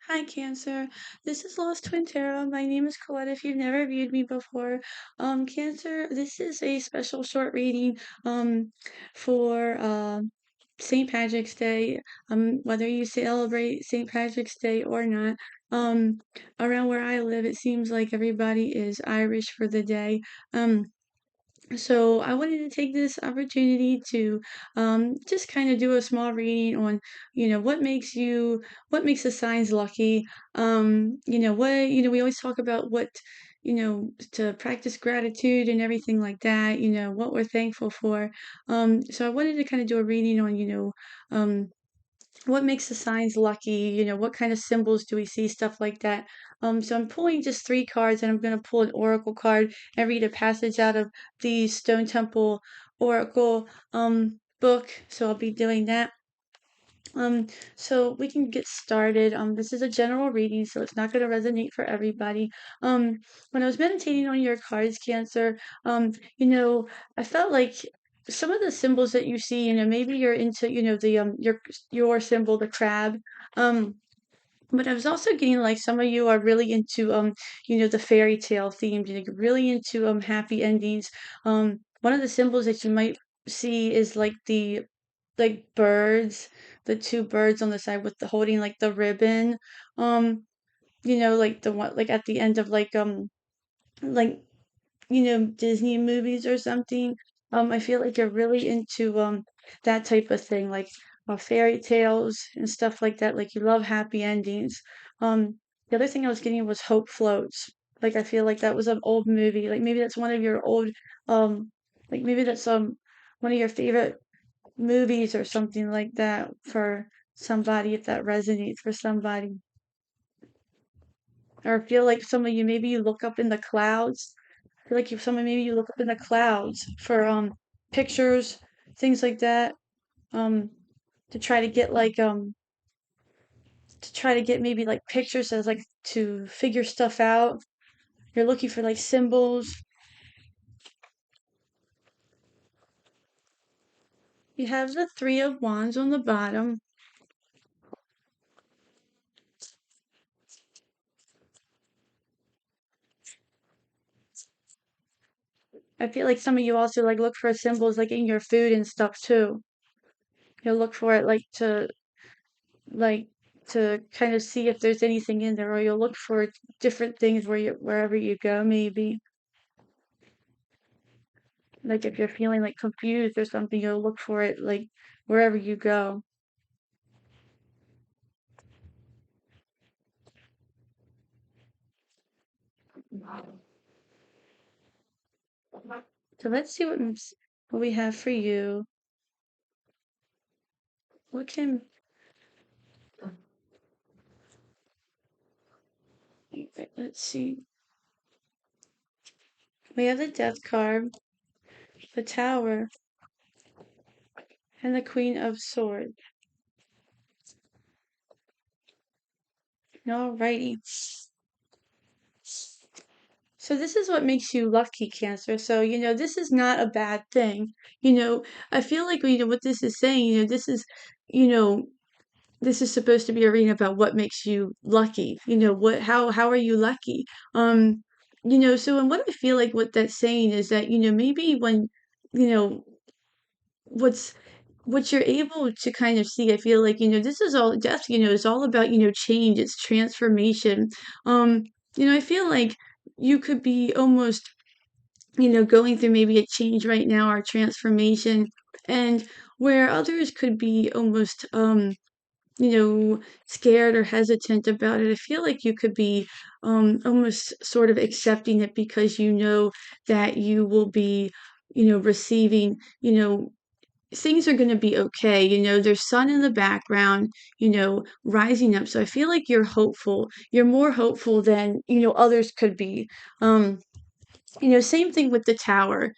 Hi, Cancer. This is Lost Twin Tarot. My name is Colette. If you've never viewed me before, Cancer, this is a special short reading for St. Patrick's Day. Whether you celebrate St. Patrick's Day or not, um, around where I live, it seems like everybody is Irish for the day. Um, so I wanted to take this opportunity to just kind of do a small reading on, what makes the signs lucky. We always talk about what, to practice gratitude and everything like that, what we're thankful for. So I wanted to kind of do a reading on, what makes the signs lucky? What kind of symbols do we see? Stuff like that. So I'm pulling just three cards, and I'm going to pull an oracle card and read a passage out of the Stone Temple Oracle book. So I'll be doing that. So we can get started. This is a general reading, so it's not going to resonate for everybody. When I was meditating on your cards, Cancer, I felt like some of the symbols that you see, maybe you're into, the your symbol, the crab. Um, but I was also getting like some of you are really into the fairy tale themed, you're really into happy endings. One of the symbols that you might see is like the birds, the two birds on the side with the holding like the ribbon. Like the one like at the end of like Disney movies or something. I feel like you're really into that type of thing, like fairy tales and stuff like that. Like you love happy endings. The other thing I was getting was Hope Floats. Like I feel like that was an old movie. Like maybe that's one of your old um maybe that's one of your favorite movies or something like that for somebody if that resonates for somebody. Or I feel like some of you maybe you look up in the clouds. I feel like if someone maybe you look up in the clouds for pictures, things like that. Um to try to get maybe like pictures as like to figure stuff out. You're looking for like symbols. You have the Three of Wands on the bottom. I feel like some of you also like look for symbols like in your food and stuff too. You'll look for it like to kind of see if there's anything in there, or you'll look for different things wherever you go, maybe. Like if you're feeling like confused or something, you'll look for it like wherever you go. So let's see what we have for you. What can let's see. We have the Death card, the Tower, and the Queen of Swords. Alrighty. So this is what makes you lucky, Cancer. So, this is not a bad thing. I feel like, what this is saying, you know, this is supposed to be a reading about what makes you lucky. How are you lucky? So and what I feel like what that's saying is that, maybe when, you know, what's what you're able to kind of see, I feel like, this is all death, is all about, change, it's transformation. Um, I feel like you could be almost, going through maybe a change right now or transformation, and where others could be almost scared or hesitant about it. I feel like you could be almost sort of accepting it because you know that you will be, receiving, things are going to be okay. There's sun in the background, rising up. So I feel like you're hopeful. You're more hopeful than, others could be. Um, Same thing with the tower.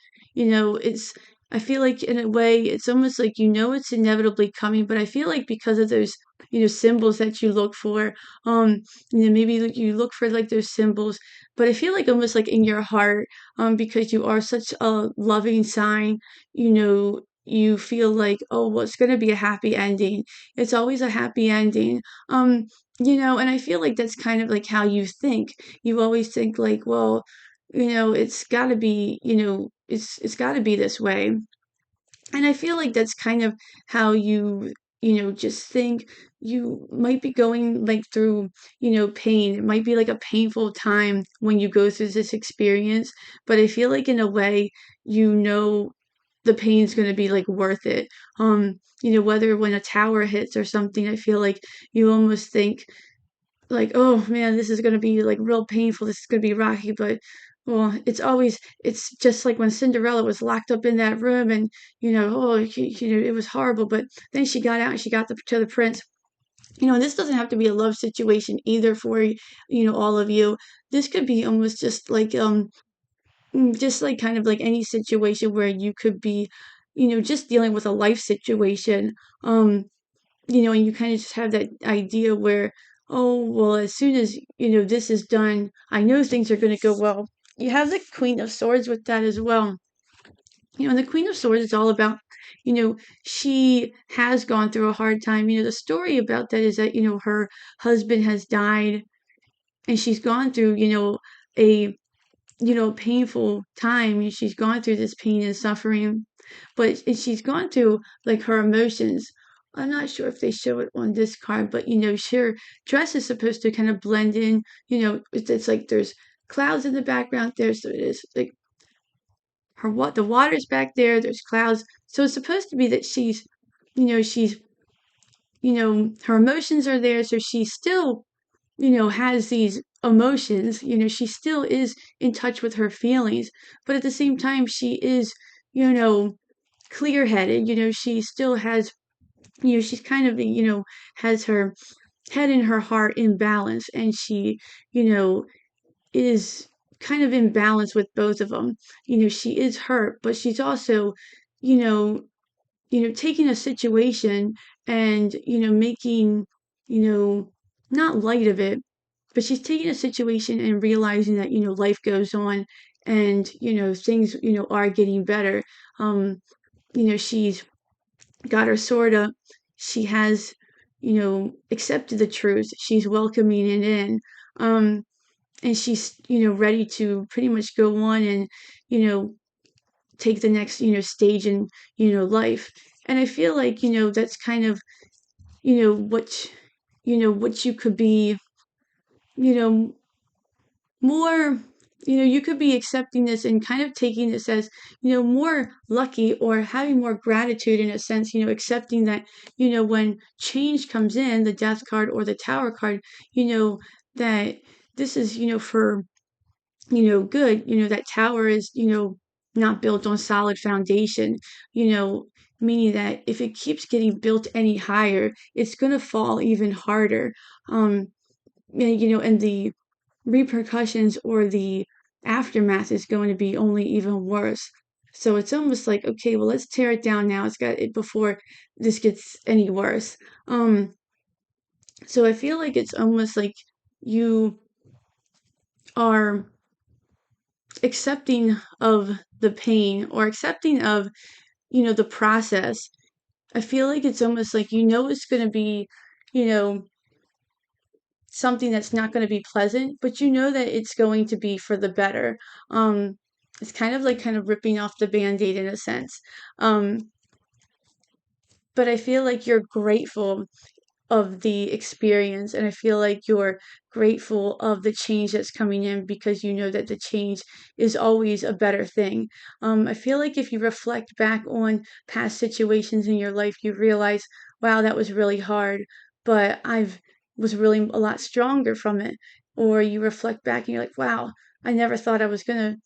I feel like in a way, it's almost like it's inevitably coming, but I feel like because of those, symbols that you look for, maybe you look for like those symbols, but I feel like almost like in your heart, because you are such a loving sign, you know, you feel like, oh, well, it's going to be a happy ending. It's always a happy ending. Um, and I feel like that's kind of like how you think. You always think like, well, it's got to be, it's got to be this way. And I feel like that's kind of how just think. You might be going like through, pain. It might be like a painful time when you go through this experience, but I feel like in a way, the pain's going to be like worth it. Whether when a tower hits or something, I feel like you almost think like, oh man, this is going to be like real painful. This is going to be rocky, but well, it's just like when Cinderella was locked up in that room and, it was horrible, but then she got out and she got to the prince. And this doesn't have to be a love situation either for, all of you. This could be almost just like kind of like any situation where you could be, just dealing with a life situation. Um, and you kind of just have that idea where, oh, well, as soon as, this is done, I know things are going to go well. You have the Queen of Swords with that as well. And the Queen of Swords is all about, she has gone through a hard time. The story about that is that, her husband has died and she's gone through, a painful time. She's gone through this pain and suffering, but she's gone through like her emotions. I'm not sure if they show it on this card, but her dress is supposed to kind of blend in. It's like there's clouds in the background there, so it is like the water's back there. There's clouds, so it's supposed to be that she's her emotions are there, so she still has these emotions. She still is in touch with her feelings, but at the same time, she is, you know, clear headed. She still has, she's kind of, has her head and her heart in balance, and she, you know, is kind of in balance with both of them. She is hurt, but she's also, you know, taking a situation and, making, you know, not light of it, but she's taking a situation and realizing that, life goes on and, things, are getting better. Um, she's got her sword up. She has, accepted the truth. She's welcoming it in. Um, and she's, ready to pretty much go on and, you know, take the next, stage in, life. And I feel like, that's kind of, you know, what, what you could be, you know, more, you could be accepting this and kind of taking this as, more lucky or having more gratitude in a sense, accepting that, when change comes in, the death card or the tower card, that this is, for, good. That tower is, not built on solid foundation, you know, meaning that if it keeps getting built any higher, it's going to fall even harder. Um, and the repercussions or the aftermath is going to be only even worse. So it's almost like, okay, well, let's tear it down now. It's got it before this gets any worse. So I feel like it's almost like you are accepting of the pain or accepting of, the process. I feel like it's almost like, it's going to be, you know, something that's not going to be pleasant, but you know that it's going to be for the better. Um, it's kind of ripping off the band-aid in a sense. Um, but I feel like you're grateful of the experience, and I feel like you're grateful of the change that's coming in because you know that the change is always a better thing. I feel like if you reflect back on past situations in your life, you realize, wow, that was really hard, but I've was really a lot stronger from it. Or you reflect back and you're like, wow, I never thought I was gonna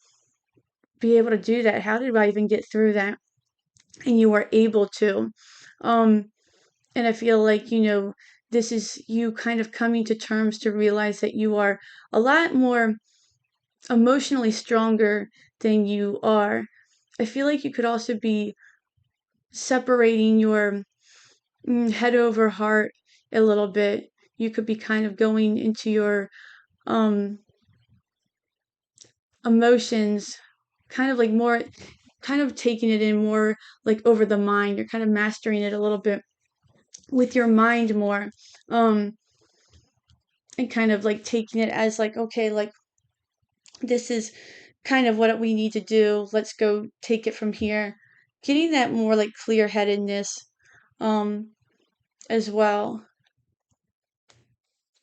be able to do that. How did I even get through that? And you are able to. Um, and I feel like, this is you kind of coming to terms to realize that you are a lot more emotionally stronger than you are. I feel like you could also be separating your head over heart a little bit. You could be kind of going into your um, emotions kind of like more. kind of taking it in more like over the mind. You're kind of mastering it a little bit with your mind more. Um, and kind of like taking it as like, okay, like this is kind of what we need to do. Let's go take it from here. Getting that more like clear headedness um as well.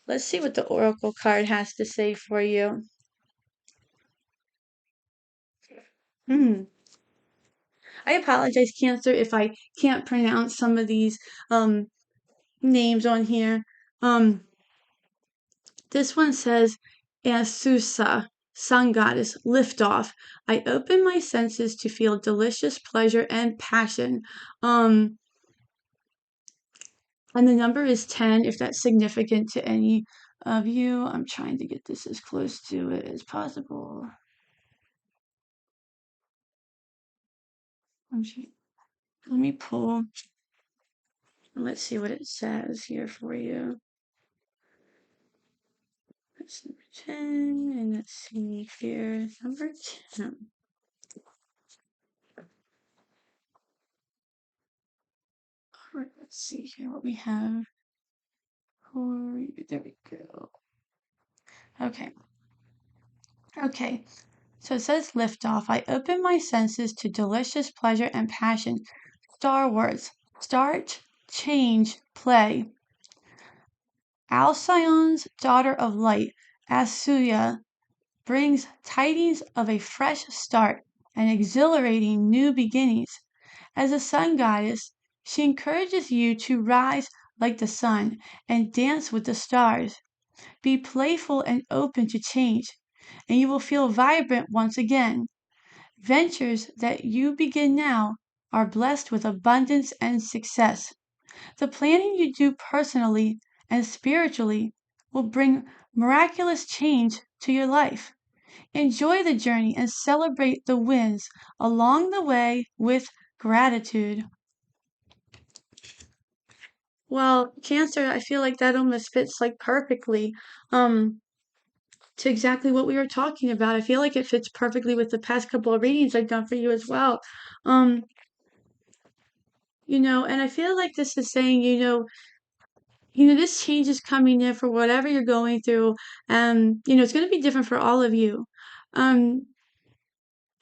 Let's see what the Oracle card has to say for you. Hmm. I apologize, Cancer, if I can't pronounce some of these names on here. Um, this one says Asusa, sun goddess, lift off. I open my senses to feel delicious pleasure and passion. Um, and the number is 10, if that's significant to any of you. I'm trying to get this as close to it as possible. Let me pull. Let's see what it says here for you. That's number 10, and let's see here, number 10. All right, let's see here what we have for you. There we go. Okay. Okay. So it says liftoff. I open my senses to delicious pleasure and passion. Star Wars. Start, change, play. Alcyon's daughter of light, Asuya, brings tidings of a fresh start and exhilarating new beginnings. As a sun goddess, she encourages you to rise like the sun and dance with the stars. Be playful and open to change, and you will feel vibrant once again. Ventures that you begin now are blessed with abundance and success. The planning you do personally and spiritually will bring miraculous change to your life. Enjoy the journey and celebrate the wins along the way with gratitude. Well, Cancer, I feel like that almost fits like perfectly um to exactly what we were talking about. I feel like it fits perfectly with the past couple of readings I've done for you as well. Um, and I feel like this is saying, this change is coming in for whatever you're going through. It's going to be different for all of you. Um,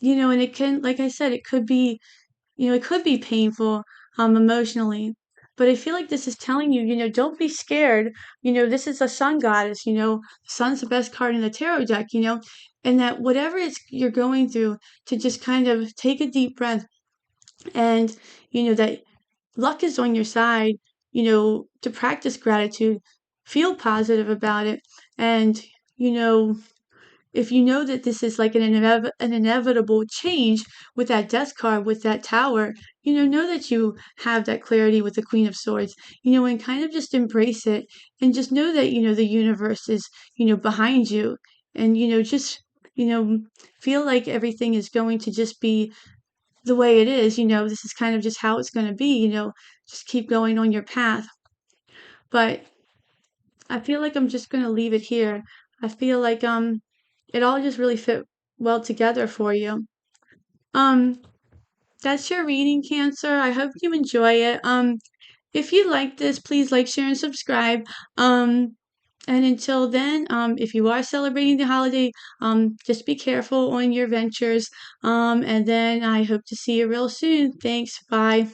and it can, like I said, it could be painful, emotionally. But I feel like this is telling you, don't be scared. This is a sun goddess, sun's the best card in the tarot deck, and that whatever you're going through, to just kind of take a deep breath and, that luck is on your side, to practice gratitude, feel positive about it. And, you know, if you know that this is like an inevitable change with that death card, with that tower, know that you have that clarity with the Queen of Swords, and kind of just embrace it and just know that, the universe is, behind you. And, just, you know, feel like everything is going to just be the way it is. This is kind of just how it's going to be, just keep going on your path. But I feel like I'm just going to leave it here. I feel like it all just really fit well together for you. Um that's your reading, Cancer. I hope you enjoy it. If you like this, please like, share, and subscribe. And until then, if you are celebrating the holiday, just be careful on your ventures. And then I hope to see you real soon. Thanks. Bye.